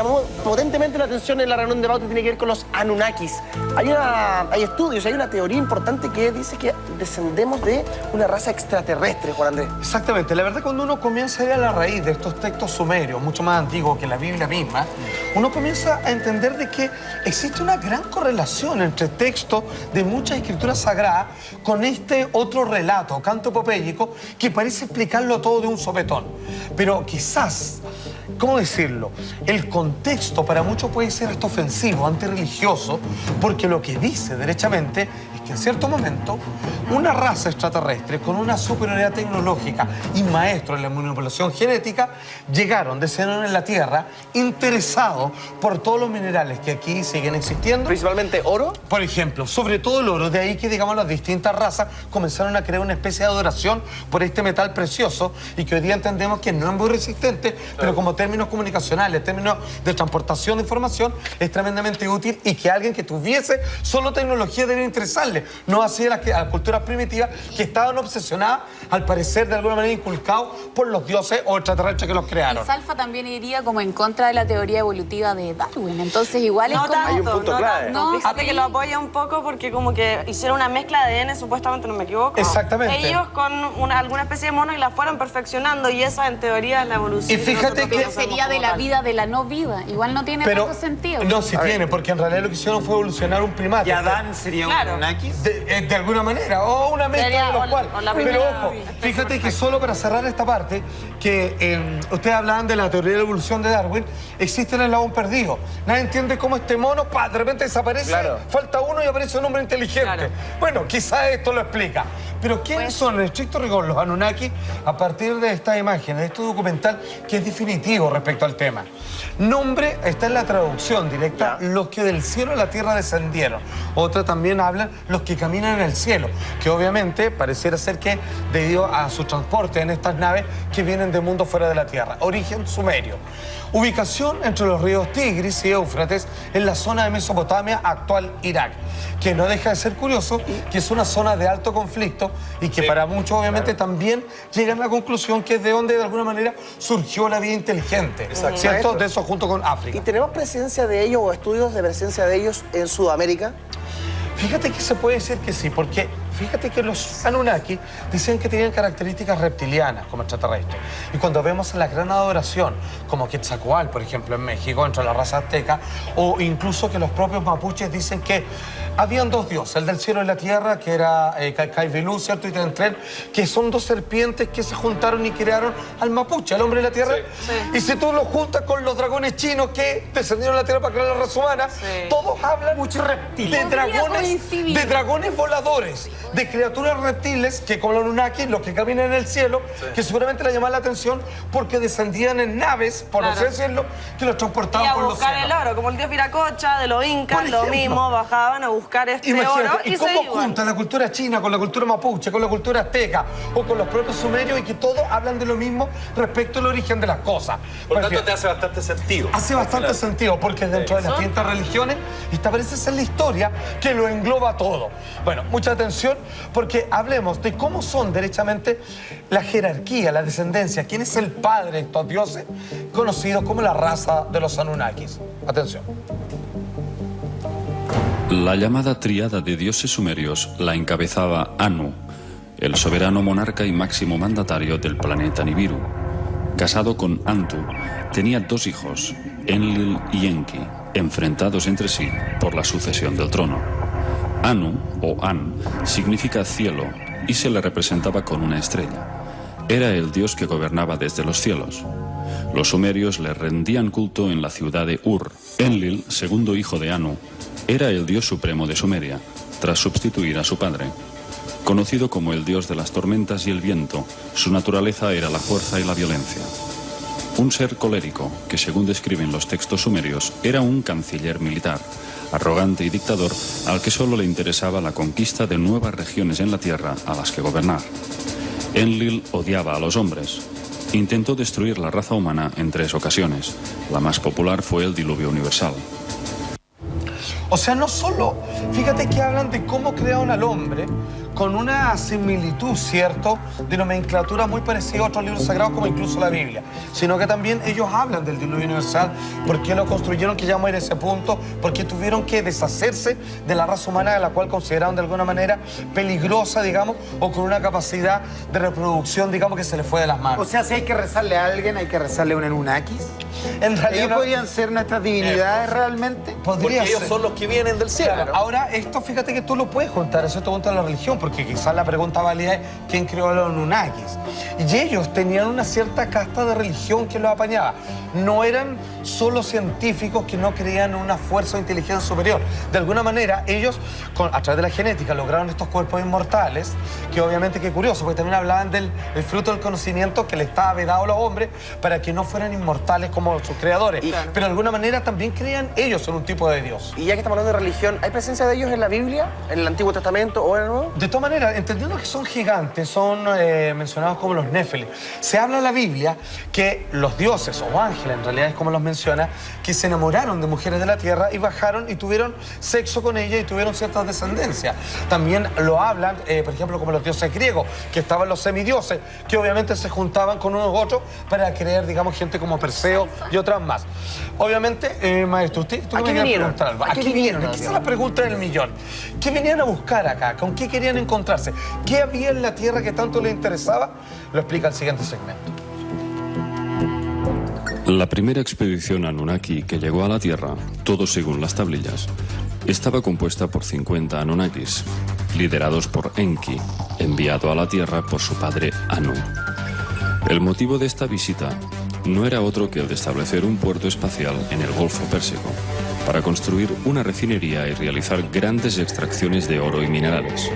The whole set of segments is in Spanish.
llamó potentemente la atención en la reunión de Baute tiene que ver con los Anunnakis. Hay estudios, hay una teoría importante que dice que descendemos de una raza extraterrestre, Juan Andrés. Exactamente. La verdad, cuando uno comienza a ir a la raíz de estos textos sumerios, mucho más antiguos que la Biblia misma, uno comienza a entender de que existe una gran correlación entre textos de muchas escrituras sagradas con este otro relato, canto epopéyico, que parece explicarlo todo de un sopetón. Pero quizás, ¿cómo decirlo? El contexto para muchos puede ser hasta ofensivo, antirreligioso, porque lo que dice derechamente es que en cierto momento una raza extraterrestre con una superioridad tecnológica y maestros en la manipulación genética descendieron en la Tierra interesados por todos los minerales que aquí siguen existiendo. Principalmente oro. Por ejemplo, sobre todo el oro. De ahí que, digamos, las distintas razas comenzaron a crear una especie de adoración por este metal precioso y que hoy día entendemos que no es muy resistente, pero como términos comunicacionales, términos de transportación de información, es tremendamente útil y que alguien que tuviese solo tecnología debe interesarle. No así a las culturas primitivas que estaban obsesionadas, al parecer, de alguna manera inculcados por los dioses o extraterrestres que los crearon. Y Salfa también iría como en contra de la teoría evolutiva de Darwin. Entonces igual es como... Hay un punto clave. No, fíjate que lo apoya un poco porque como que hicieron una mezcla de ADN, supuestamente, no me equivoco. Exactamente. Ellos con alguna especie de mono y la fueron perfeccionando y esa en teoría es la evolución. Y fíjate que... Pero sería de la vida, de la no vida. Igual no tiene tanto sentido. No, sí tiene, porque en realidad lo que hicieron fue evolucionar un primate. ¿Y Adán sería un Anunnakis? De alguna manera, o una mezcla de los cuales. Pero ojo, fíjate que solo para cerrar esta parte, que ustedes hablaban de la teoría de la evolución de Darwin, existe el eslabón perdido. Nadie entiende cómo este mono, de repente desaparece, falta uno y aparece un hombre inteligente. Bueno, quizás esto lo explica. Pero ¿quiénes son, en estricto rigor, los Anunnaki a partir de esta imagen, de este documental que es definitivo respecto al tema? Nombre está en la traducción directa, los que del cielo a la tierra descendieron. Otra también hablan los que caminan en el cielo, que obviamente pareciera ser que debido a su transporte en estas naves que vienen de mundos fuera de la tierra. Origen sumerio. Ubicación entre los ríos Tigris y Éufrates en la zona de Mesopotamia, actual Irak, que no deja de ser curioso, que es una zona de alto conflicto y que para muchos obviamente también llegan a la conclusión que es de donde de alguna manera surgió la vida inteligente, ¿cierto? De eso junto con África. ¿Y tenemos presencia de ellos o estudios de presencia de ellos en Sudamérica? Fíjate que se puede decir que sí, porque fíjate que los Anunnaki dicen que tenían características reptilianas como extraterrestres. Y cuando vemos la gran adoración, como Quetzalcóatl, por ejemplo, en México, entre la raza azteca, o incluso que los propios mapuches dicen que habían dos dioses, el del cielo y la tierra, que era Caicaibilú, ¿cierto? Y Tentren, que son dos serpientes que se juntaron y crearon al mapuche, al hombre de la tierra. Y si tú lo juntas con los dragones chinos que descendieron a la tierra para crear la raza humana, todos hablan de dragones voladores, de criaturas reptiles que con los Anunnaki, los que caminan en el cielo, que seguramente le llamaban la atención porque descendían en naves, por así decirlo, que los transportaban por los cielos. Y a buscar el oro, como el dios Viracocha de los incas, lo mismo, bajaban a buscar este oro y cómo junta la cultura china con la cultura mapuche, con la cultura azteca o con los propios sumerios y que todos hablan de lo mismo respecto al origen de las cosas. Por tanto, te hace bastante sentido. Hace bastante sentido porque dentro de las distintas religiones esta parece ser la historia que lo engloba todo. Bueno, mucha atención porque hablemos de cómo son derechamente la jerarquía, la descendencia, quién es el padre de estos dioses conocidos como la raza de los Anunnakis. Atención. La llamada tríada de dioses sumerios la encabezaba Anu, el soberano monarca y máximo mandatario del planeta Nibiru. Casado con Antu, tenía dos hijos, Enlil y Enki, enfrentados entre sí por la sucesión del trono. Anu, o An, significa cielo y se le representaba con una estrella. Era el dios que gobernaba desde los cielos. Los sumerios le rendían culto en la ciudad de Ur. Enlil, segundo hijo de Anu, era el dios supremo de Sumeria, tras sustituir a su padre. Conocido como el dios de las tormentas y el viento, su naturaleza era la fuerza y la violencia. Un ser colérico, que según describen los textos sumerios, era un canciller militar, arrogante y dictador al que solo le interesaba la conquista de nuevas regiones en la tierra a las que gobernar. Enlil odiaba a los hombres. Intentó destruir la raza humana en 3 ocasiones. La más popular fue el diluvio universal. O sea, no solo, fíjate que hablan de cómo crearon al hombre con una similitud, ¿cierto?, de nomenclatura muy parecida a otros libros sagrados, como incluso la Biblia, sino que también ellos hablan del diluvio universal, por qué lo construyeron, que ya vamos a ir a ese punto, porque tuvieron que deshacerse de la raza humana, de la cual consideraban de alguna manera peligrosa, digamos, o con una capacidad de reproducción, digamos, que se les fue de las manos. O sea, si hay que rezarle a alguien, hay que rezarle a un Anunnakis. En realidad, ¿Ellos podrían ser nuestras divinidades realmente? podría Porque ellos ser. son los que vienen del cielo. Claro. Ahora, esto fíjate que tú lo puedes contar, eso te cuenta la religión, porque quizás la pregunta válida es ¿quién creó a los Anunnakis? Y ellos tenían una cierta casta de religión que los apañaba. No eran solo científicos que no creían en una fuerza o inteligencia superior. De alguna manera, ellos, a través de la genética, lograron estos cuerpos inmortales, que obviamente, qué curioso, porque también hablaban del fruto del conocimiento que le estaba vedado a los hombres para que no fueran inmortales como sus creadores. Pero de alguna manera también creían ellos en un tipo de Dios. Y ya que estamos hablando de religión, ¿hay presencia de ellos en la Biblia, en el Antiguo Testamento o en el Nuevo? De todas maneras, entendiendo que son gigantes, son mencionados como los Néfilim. Se habla en la Biblia que los dioses o ángeles, en realidad es como los menciona, que se enamoraron de mujeres de la tierra y bajaron y tuvieron sexo con ellas y tuvieron ciertas descendencias. También lo hablan, por ejemplo, como los dioses griegos, que estaban los semidioses, que obviamente se juntaban con unos otros para crear, digamos, gente como Perseo y otras más. Obviamente, maestro, tú ¿A qué me querías vinieron? preguntar algo. ¿A qué vinieron? Esa es la pregunta del millón. ¿Qué venían a buscar acá? ¿Con qué querían encontrarse? ¿Qué había en la tierra que tanto les interesaba? Lo explica el siguiente segmento. La primera expedición Anunnaki que llegó a la Tierra, todo según las tablillas, estaba compuesta por 50 Anunnakis, liderados por Enki, enviado a la Tierra por su padre Anu. El motivo de esta visita no era otro que el de establecer un puerto espacial en el Golfo Pérsico, para construir una refinería y realizar grandes extracciones de oro y minerales.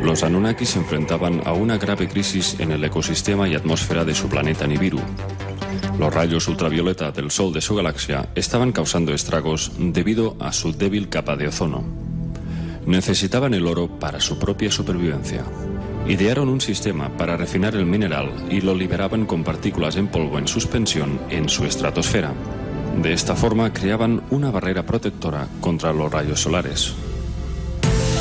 Los Anunnakis se enfrentaban a una grave crisis en el ecosistema y atmósfera de su planeta Nibiru. Los rayos ultravioleta del Sol de su galaxia estaban causando estragos debido a su débil capa de ozono. Necesitaban el oro para su propia supervivencia. Idearon un sistema para refinar el mineral y lo liberaban con partículas en polvo en suspensión en su estratosfera. De esta forma creaban una barrera protectora contra los rayos solares.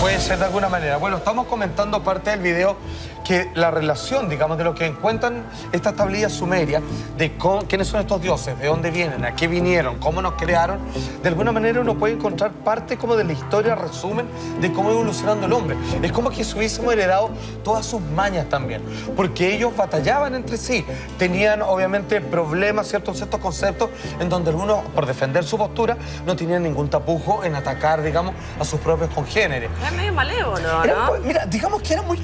Puede ser de alguna manera. Bueno, estamos comentando parte del video que la relación, digamos, de lo que encuentran estas tablillas sumerias, de quiénes son estos dioses, de dónde vienen, a qué vinieron, cómo nos crearon, de alguna manera uno puede encontrar parte como de la historia, resumen de cómo evolucionando el hombre. Es como que si hubiésemos heredado todas sus mañas también, porque ellos batallaban entre sí, tenían obviamente problemas, ciertos conceptos, en donde algunos, por defender su postura, no tenían ningún tapujo en atacar, digamos, a sus propios congéneres. Es medio malévolo, Eran, ¿no? mira, digamos que era muy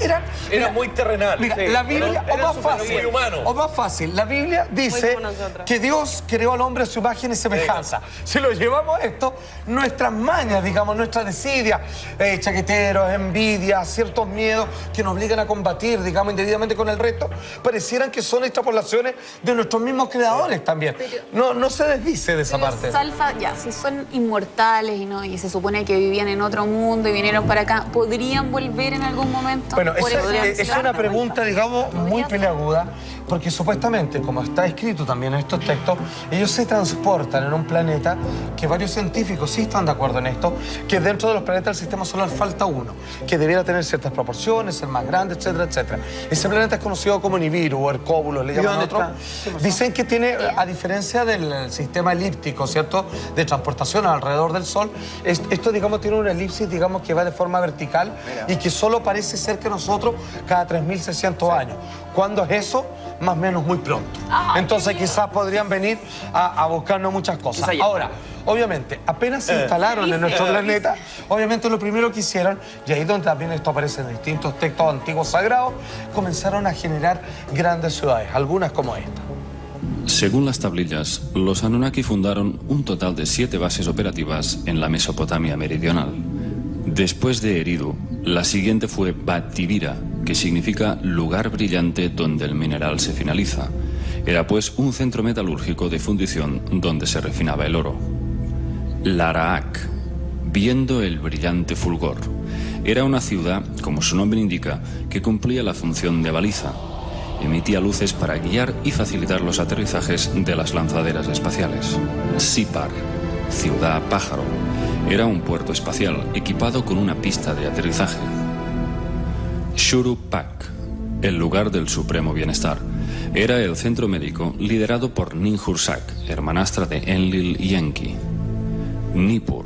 terrenal. Mira, Sí. la Biblia, Era o más súper fácil, muy humano. o más fácil, la Biblia dice como nosotros. que Dios creó al hombre a su imagen y semejanza. Si lo llevamos a esto, nuestras mañas, digamos, nuestras desidias, chaqueteros, envidias, ciertos miedos que nos obligan a combatir, digamos, indebidamente con el resto, parecieran que son extrapolaciones de nuestros mismos creadores también. No se desdice de esa parte. Los alfa, ya, si son inmortales y se supone que vivían en otro mundo y vinieron para acá, ¿podrían volver en algún momento? Bueno, Por es una pregunta, digamos, muy peleaguda, porque supuestamente, como está escrito también en estos textos, ellos se transportan en un planeta que varios científicos sí están de acuerdo en esto, que dentro de los planetas del sistema solar falta uno, que debiera tener ciertas proporciones, ser más grande, etcétera, etcétera. Ese planeta es conocido como Nibiru o Hercóbulo, le llaman otros. Dicen que tiene, a diferencia del sistema elíptico, ¿cierto?, de transportación alrededor del Sol, esto, digamos, tiene una elipsis, digamos, que va de forma vertical y que solo parece ser que nosotros cada 3.600 años. ¿Cuándo es eso? Más o menos muy pronto. Entonces quizás podrían venir a buscarnos muchas cosas. Ahora, obviamente, apenas se instalaron en nuestro planeta, obviamente lo primero que hicieron, y ahí donde también esto aparece en distintos textos antiguos sagrados, comenzaron a generar grandes ciudades, algunas como esta. Según las tablillas, los Anunnaki fundaron un total de 7 bases operativas en la Mesopotamia meridional. Después de Eridu, la siguiente fue Battivira, que significa lugar brillante donde el mineral se finaliza. Era pues un centro metalúrgico de fundición donde se refinaba el oro. Laraak, viendo el brillante fulgor. Era una ciudad, como su nombre indica, que cumplía la función de baliza. Emitía luces para guiar y facilitar los aterrizajes de las lanzaderas espaciales. Sipar, ciudad pájaro, era un puerto espacial equipado con una pista de aterrizaje. Shuru-Pak, el lugar del supremo bienestar. Era el centro médico liderado por Ninhursag, hermanastra de Enlil y Enki. Nippur,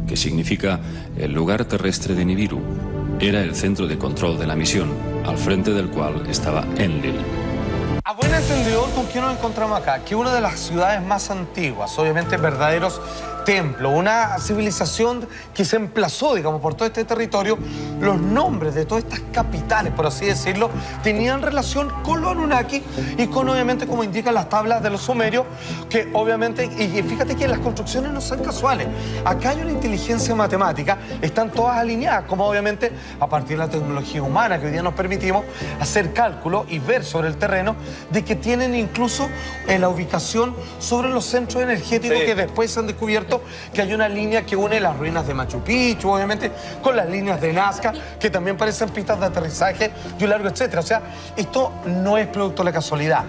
que significa el lugar terrestre de Nibiru, era el centro de control de la misión, al frente del cual estaba Enlil. A buen entendedor, ¿con qué nos encontramos acá? Que una de las ciudades más antiguas, obviamente verdaderos templos, una civilización que se emplazó, digamos, por todo este territorio, los nombres de todas estas capitales, por así decirlo, tenían relación con los Anunnaki y con, obviamente, como indican las tablas de los sumerios, que obviamente, y fíjate que las construcciones no son casuales. Acá hay una inteligencia matemática, están todas alineadas, como obviamente a partir de la tecnología humana que hoy día nos permitimos hacer cálculos y ver sobre el terreno, de que tienen incluso la ubicación sobre los centros energéticos que después se han descubierto que hay una línea que une las ruinas de Machu Picchu, obviamente, con las líneas de Nazca, que también parecen pistas de aterrizaje y un largo etcétera. O sea, esto no es producto de la casualidad.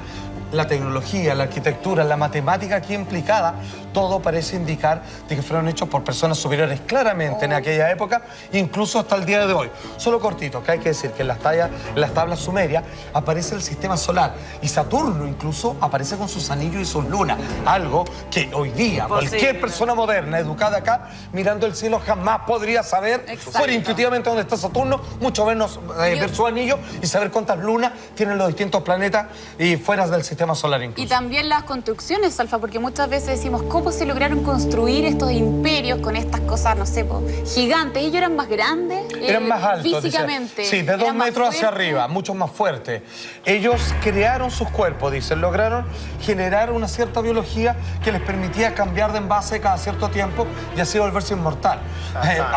La tecnología, la arquitectura, la matemática aquí implicada, todo parece indicar de que fueron hechos por personas superiores claramente en aquella época, incluso hasta el día de hoy. Solo cortito, que hay que decir que en las tablas sumerias aparece el sistema solar y Saturno incluso aparece con sus anillos y sus lunas, algo que hoy día cualquier persona moderna, educada acá, mirando el cielo jamás podría saber, fuera intuitivamente dónde está Saturno, mucho menos ver su anillo y saber cuántas lunas tienen los distintos planetas y fuera del sistema solar incluso. Y también las construcciones, Alfa, porque muchas veces decimos, ¿cómo se lograron construir estos imperios con estas cosas, no sé, gigantes? Ellos eran más grandes, eran más altos, físicamente. Dice, sí, de 2 metros hacia arriba, mucho más fuertes. Ellos crearon sus cuerpos, dicen, lograron generar una cierta biología que les permitía cambiar de envase cada cierto tiempo y así volverse inmortal.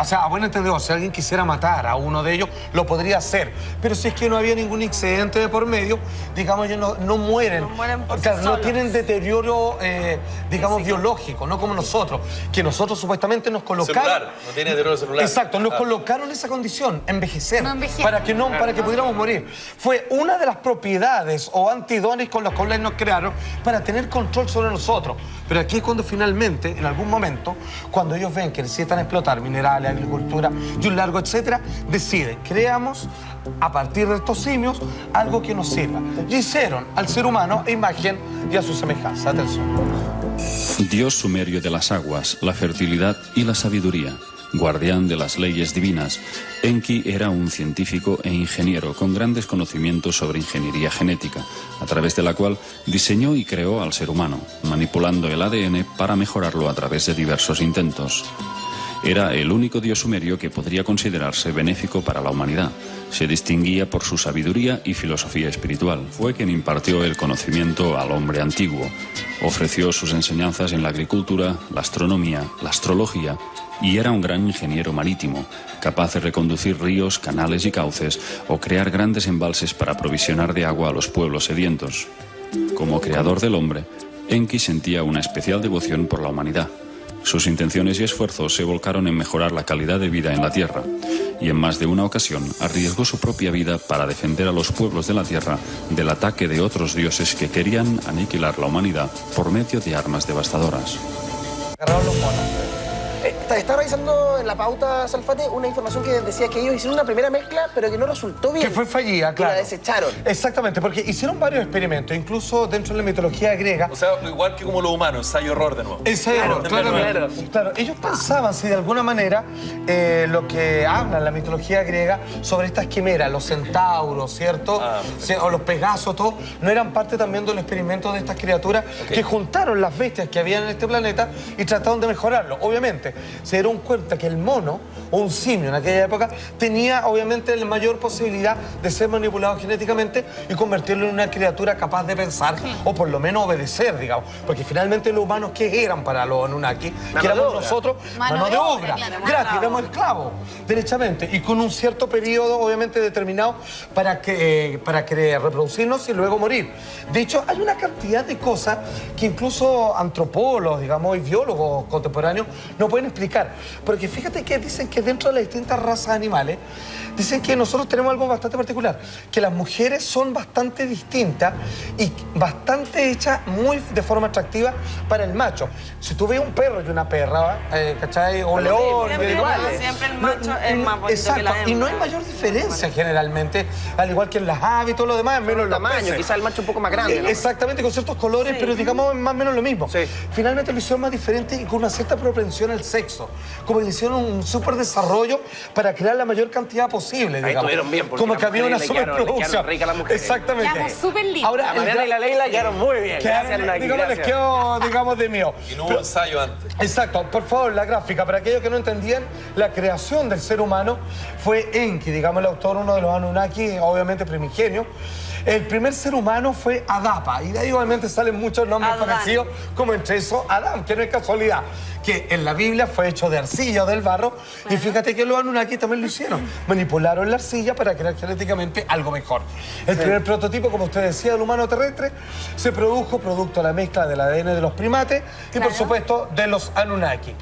O sea, a buen entendedor, si alguien quisiera matar a uno de ellos, lo podría hacer. Pero si es que no había ningún excedente de por medio, digamos, ellos no mueren. No tienen deterioro, digamos, biológico, no como nosotros, que nosotros supuestamente nos colocaron... Celular, no tiene deterioro celular. Exacto, nos colocaron en esa condición, envejecer, para que pudiéramos morir. Fue una de las propiedades o antidones con los cuales nos crearon para tener control sobre nosotros. Pero aquí es cuando finalmente, en algún momento, cuando ellos ven que necesitan explotar minerales, agricultura y un largo etcétera, deciden, creamos a partir de estos simios algo que nos sirva. Y hicieron al ser humano a imagen y a su semejanza. Atención. Dios sumerio de las aguas, la fertilidad y la sabiduría, guardián de las leyes divinas, Enki era un científico e ingeniero con grandes conocimientos sobre ingeniería genética, a través de la cual diseñó y creó al ser humano, manipulando el ADN para mejorarlo a través de diversos intentos. Era el único dios sumerio que podría considerarse benéfico para la humanidad. Se distinguía por su sabiduría y filosofía espiritual. Fue quien impartió el conocimiento al hombre antiguo. Ofreció sus enseñanzas en la agricultura, la astronomía, la astrología y era un gran ingeniero marítimo, capaz de reconducir ríos, canales y cauces o crear grandes embalses para provisionar de agua a los pueblos sedientos. Como creador del hombre, Enki sentía una especial devoción por la humanidad. Sus intenciones y esfuerzos se volcaron en mejorar la calidad de vida en la Tierra, y en más de una ocasión arriesgó su propia vida para defender a los pueblos de la Tierra del ataque de otros dioses que querían aniquilar la humanidad por medio de armas devastadoras. Agarraron los monos. Estaba revisando en la pauta, Salfate, una información que decía que ellos hicieron una primera mezcla, pero que no resultó bien. Que fue fallida, claro. Y la desecharon. Exactamente, porque hicieron varios experimentos, incluso dentro de la mitología griega. O sea, igual que como los humanos, ensayo-error de nuevo. Ensayo-error, claramente. Claro, ellos pensaban si de alguna manera lo que habla la mitología griega sobre estas quimeras, los centauros, ¿cierto? O los pegasos, todo, no eran parte también del experimento de estas criaturas que juntaron las bestias que había en este planeta y trataron de mejorarlo. Obviamente, se dieron cuenta que el mono o un simio en aquella época tenía obviamente la mayor posibilidad de ser manipulado genéticamente y convertirlo en una criatura capaz de pensar o por lo menos obedecer, digamos. Porque finalmente los humanos, ¿qué eran para los Anunnaki? Que éramos nosotros, mano de obra, gratis, éramos esclavos, derechamente, y con un cierto periodo obviamente determinado para reproducirnos y luego morir. De hecho, hay una cantidad de cosas que incluso antropólogos, digamos, y biólogos contemporáneos no pueden pueden explicar. Porque fíjate que dicen que dentro de las distintas razas animales, dicen que nosotros tenemos algo bastante particular, que las mujeres son bastante distintas y bastante hechas muy de forma atractiva para el macho. Si tú ves un perro y una perra, ¿cachai? O un león, siempre el macho es más bonito exacto, que la hembra. y no hay mayor diferencia generalmente, al igual que en las aves y todo lo demás, menos El los tamaño, peces. quizás el macho un poco más grande, ¿no? Exactamente, con ciertos colores, pero digamos más o menos lo mismo. Sí. Finalmente lo hicieron más diferente y con una cierta propensión al sexo. Como que le hicieron un súper desarrollo para crear la mayor cantidad posible, Ahí digamos. estuvieron bien, porque como las que había una mujeres le superproducción. quedaron ricas las mujeres. Exactamente. Quedamos súper lindas. Ahora, La Mariana y la Leila quedaron muy bien. Gracias, Lunaki, digamos, les gracias. quedó, digamos, de mío. Y no hubo ensayo antes. Exacto, por favor, la gráfica. Para aquellos que no entendían, la creación del ser humano fue Enki, digamos, el autor, uno de los Anunnaki, obviamente primigenio. El primer ser humano fue Adapa, y de ahí obviamente salen muchos nombres Adán. parecidos, como entre eso Adán, que no es casualidad, que en la Biblia fue hecho de arcilla o del barro, y fíjate que los Anunnaki también lo hicieron, manipularon la arcilla para crear genéticamente algo mejor. El primer prototipo, como usted decía, del humano terrestre, se produjo producto de la mezcla del ADN de los primates y por supuesto de los Anunnaki.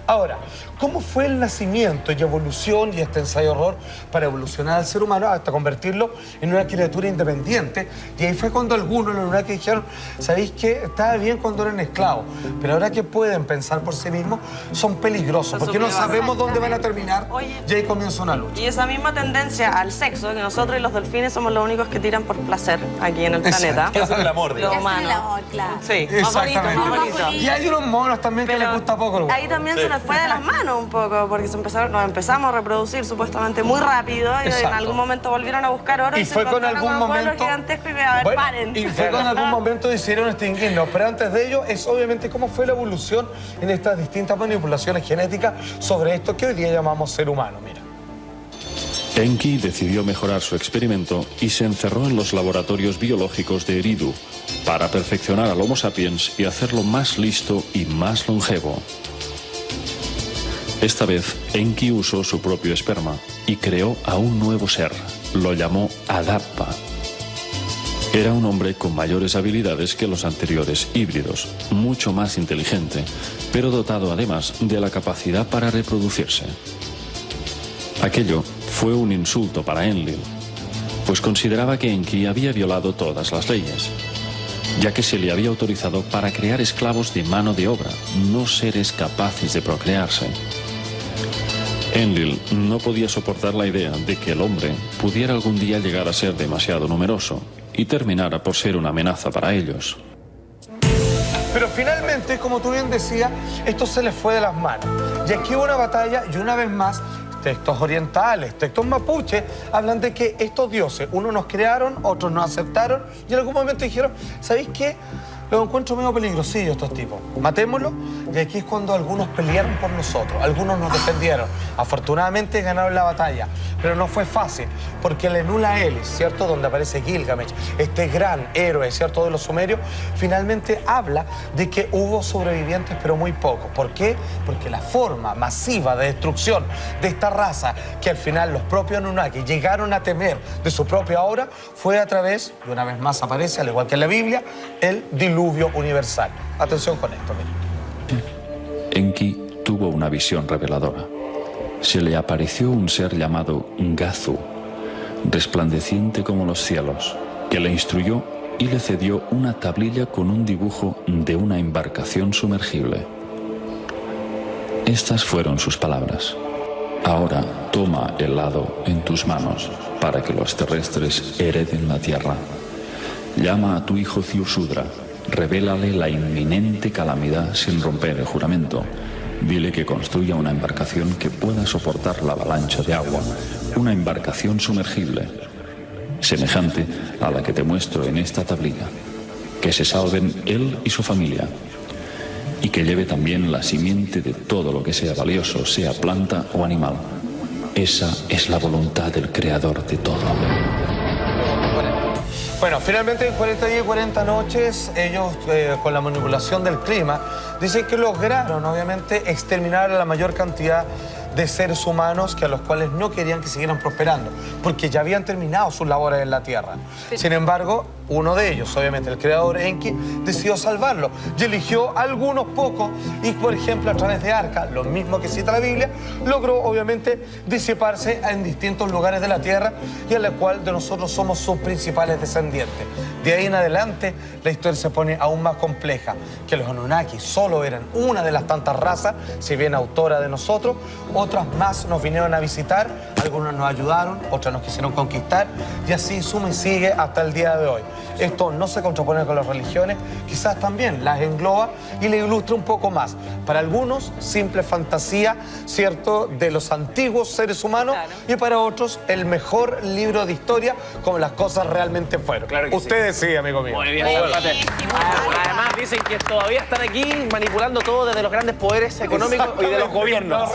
Ahora, ¿cómo fue el nacimiento y evolución y este ensayo-error para evolucionar al ser humano hasta convertirlo en una criatura independiente? Y ahí fue cuando algunos, los Anunnaki, dijeron, ¿sabéis qué? Estaba bien cuando eran esclavos, pero ahora que pueden pensar por sí mismos, son peligrosos, porque no sabemos dónde van a terminar. Oye. Y ahí comienza una lucha. Y esa misma tendencia al sexo, que nosotros y los delfines somos los únicos que tiran por placer aquí en el planeta. ¿Qué hacen el amor, Lo digamos? humano. claro. Sí, más bonito, más bonito. Y hay unos monos también que Pero les gusta poco el huevo. ahí también se nos fue de las manos un poco, porque nos empezamos a reproducir supuestamente muy rápido y en Exacto. algún momento volvieron a buscar oro y, Y se fue con encontraron algún un vuelo momento. gigantesco y a ver, Bueno, paren. y fue con algún momento decidieron extinguirnos. Pero antes de ello, es obviamente cómo fue la evolución en estas distintas manipulaciones genéticas sobre esto que hoy día llamamos ser humano. Mira. Enki decidió mejorar su experimento y se encerró en los laboratorios biológicos de Eridu para perfeccionar al Homo sapiens y hacerlo más listo y más longevo. Esta vez, Enki usó su propio esperma y creó a un nuevo ser. Lo llamó Adapa. Era un hombre con mayores habilidades que los anteriores híbridos, mucho más inteligente, pero dotado además de la capacidad para reproducirse. Aquello fue un insulto para Enlil, pues consideraba que Enki había violado todas las leyes, ya que se le había autorizado para crear esclavos de mano de obra, no seres capaces de procrearse. Enlil no podía soportar la idea de que el hombre pudiera algún día llegar a ser demasiado numeroso y terminara por ser una amenaza para ellos. Pero finalmente, como tú bien decías, esto se les fue de las manos. Y aquí hubo una batalla y una vez más, textos orientales, textos mapuches, hablan de que estos dioses, unos nos crearon, otros nos aceptaron y en algún momento dijeron, ¿sabéis qué? Los encuentro medio peligrosillos estos tipos. Matémoslos. Y aquí es cuando algunos pelearon por nosotros, algunos nos defendieron. Afortunadamente ganaron la batalla, pero no fue fácil, porque el Enula Elis, ¿cierto? Donde aparece Gilgamesh, este gran héroe, ¿cierto? De los sumerios, finalmente habla de que hubo sobrevivientes, pero muy pocos. ¿Por qué? Porque la forma masiva de destrucción de esta raza, que al final los propios Anunnaki llegaron a temer de su propia obra, fue a través, y una vez más aparece, al igual que en la Biblia, el diluvio universal. Atención con esto, miren. Enki tuvo una visión reveladora. Se le apareció un ser llamado Gazu, resplandeciente como los cielos, que le instruyó y le cedió una tablilla con un dibujo de una embarcación sumergible. Estas fueron sus palabras. Ahora toma el hado en tus manos para que los terrestres hereden la tierra. Llama a tu hijo Ziusudra. Revélale la inminente calamidad sin romper el juramento. Dile que construya una embarcación que pueda soportar la avalancha de agua, una embarcación sumergible, semejante a la que te muestro en esta tablilla. Que se salven él y su familia, y que lleve también la simiente de todo lo que sea valioso, sea planta o animal. Esa es la voluntad del Creador de todo. Bueno, finalmente en 40 días y 40 noches, ellos con la manipulación del clima, dicen que lograron obviamente exterminar a la mayor cantidad de seres humanos que a los cuales no querían que siguieran prosperando, porque ya habían terminado sus labores en la Tierra. Sin embargo, uno de ellos, obviamente el creador Enki, decidió salvarlo y eligió algunos pocos y, por ejemplo, a través de Arca, lo mismo que cita la Biblia, logró obviamente disiparse en distintos lugares de la tierra y a la cual de nosotros somos sus principales descendientes. De ahí en adelante la historia se pone aún más compleja, que los Anunnaki solo eran una de las tantas razas, si bien autora de nosotros, otras más nos vinieron a visitar, algunos nos ayudaron, otras nos quisieron conquistar y así suma y sigue hasta el día de hoy. Esto no se contrapone con las religiones, quizás también las engloba y le ilustra un poco más. Para algunos, simple fantasía, ¿cierto?, de los antiguos seres humanos, claro, y para otros, el mejor libro de historia, como las cosas realmente fueron. Claro que Ustedes sí, amigo mío. Muy bien, Zárate. Además, dicen que todavía están aquí manipulando todo desde los grandes poderes económicos y de los gobiernos.